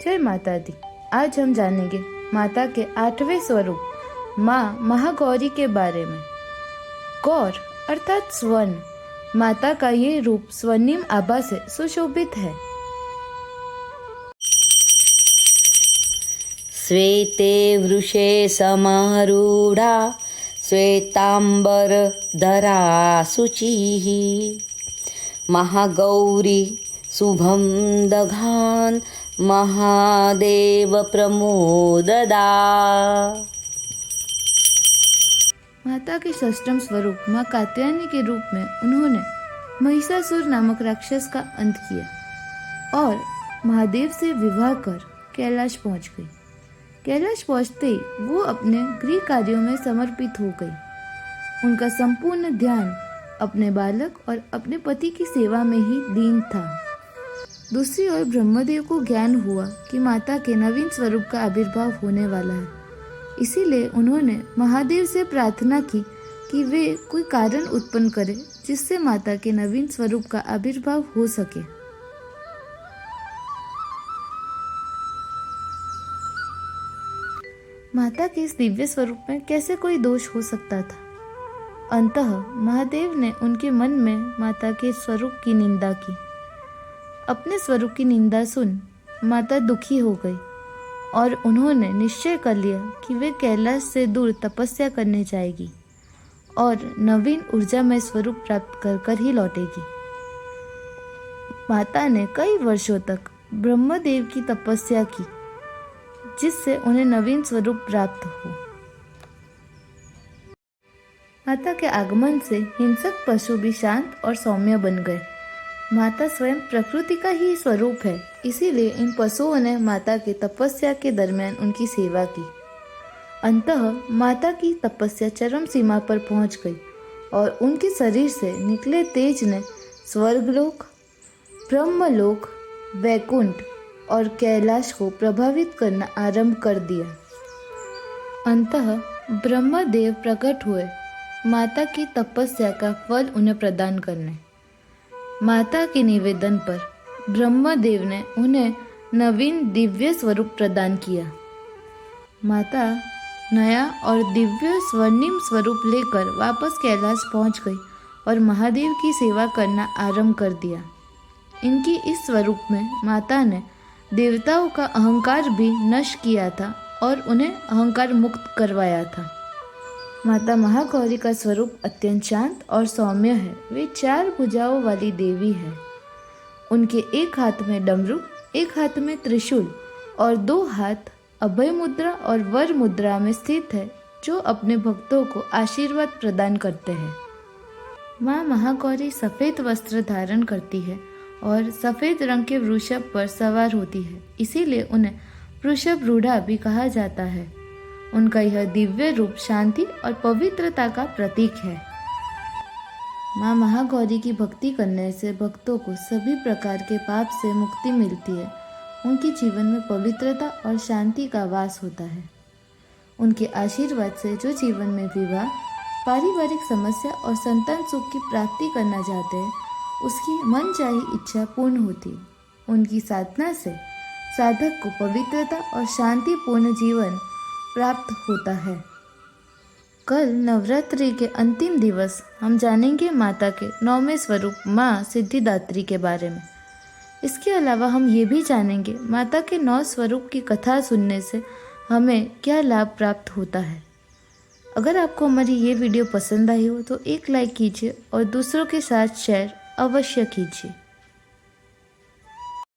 जय माता दी। आज हम जानेंगे माता के 8वें स्वरूप माँ महागौरी के बारे में। गौर अर्थात स्वर्ण, माता का ये रूप स्वर्णिम आभा से सुशोभित है। श्वेते वृषे समारूढ़ा श्वेतांबरधरा शुचिः महागौरी शुभं दधान महादेव प्रमोददा। माता के षष्ठम स्वरूप माँ कात्यायनी के रूप में उन्होंने महिषासुर नामक राक्षस का अंत किया और महादेव से विवाह कर कैलाश पहुंच गई। कैलाश पहुंचते ही वो अपने गृह कार्यों में समर्पित हो गई। उनका संपूर्ण ध्यान अपने बालक और अपने पति की सेवा में ही लीन था। दूसरी ओर ब्रह्मदेव को ज्ञान हुआ कि माता के नवीन स्वरूप का आविर्भाव होने वाला है। इसीलिए उन्होंने महादेव से प्रार्थना की कि वे कोई कारण उत्पन्न करें जिससे माता के नवीन स्वरूप का आविर्भाव हो सके। माता के इस दिव्य स्वरूप में कैसे कोई दोष हो सकता था? अंततः महादेव ने उनके मन में माता के स्वरूप की निंदा की। अपने स्वरूप की निंदा सुन माता दुखी हो गई और उन्होंने निश्चय कर लिया कि वे कैलाश से दूर तपस्या करने जाएगी और नवीन ऊर्जामय स्वरूप प्राप्त कर कर ही लौटेगी। माता ने कई वर्षों तक ब्रह्मदेव की तपस्या की जिससे उन्हें नवीन स्वरूप प्राप्त हो। माता के आगमन से हिंसक पशु भी शांत और सौम्य बन गए। माता स्वयं प्रकृति का ही स्वरूप है, इसीलिए इन पशुओं ने माता की तपस्या के दरमियान उनकी सेवा की। अंततः माता की तपस्या चरम सीमा पर पहुंच गई और उनके शरीर से निकले तेज ने स्वर्गलोक, ब्रह्मलोक, वैकुंठ और कैलाश को प्रभावित करना आरंभ कर दिया। अंततः ब्रह्मदेव प्रकट हुए माता की तपस्या का फल उन्हें प्रदान करने। माता के निवेदन पर ब्रह्मदेव ने उन्हें नवीन दिव्य स्वरूप प्रदान किया। माता नया और दिव्य स्वर्णिम स्वरूप लेकर वापस कैलाश पहुंच गई और महादेव की सेवा करना आरंभ कर दिया। इनकी इस स्वरूप में माता ने देवताओं का अहंकार भी नष्ट किया था और उन्हें अहंकार मुक्त करवाया था। माता महागौरी का स्वरूप अत्यंत शांत और सौम्य है। वे 4 भुजाओं वाली देवी है। उनके एक हाथ में डमरू, एक हाथ में त्रिशूल और 2 हाथ अभय मुद्रा और वर मुद्रा में स्थित है, जो अपने भक्तों को आशीर्वाद प्रदान करते हैं। माँ महागौरी सफ़ेद वस्त्र धारण करती है और सफ़ेद रंग के वृषभ पर सवार होती है, इसीलिए उन्हें वृषभ रूढ़ा भी कहा जाता है। उनका यह दिव्य रूप शांति और पवित्रता का प्रतीक है। माँ महागौरी की भक्ति करने से भक्तों को सभी प्रकार के पाप से मुक्ति मिलती है। उनके जीवन में पवित्रता और शांति का वास होता है। उनके आशीर्वाद से जो जीवन में विवाह, पारिवारिक समस्या और संतान सुख की प्राप्ति करना चाहते हैं, उसकी मनचाही इच्छा पूर्ण होती है। उनकी साधना से साधक को पवित्रता और शांतिपूर्ण जीवन प्राप्त होता है। कल नवरात्रि के अंतिम दिवस हम जानेंगे माता के 9वें स्वरूप माँ सिद्धिदात्री के बारे में। इसके अलावा हम ये भी जानेंगे माता के 9 स्वरूप की कथा सुनने से हमें क्या लाभ प्राप्त होता है। अगर आपको हमारी ये वीडियो पसंद आई हो तो एक लाइक कीजिए और दूसरों के साथ शेयर अवश्य कीजिए।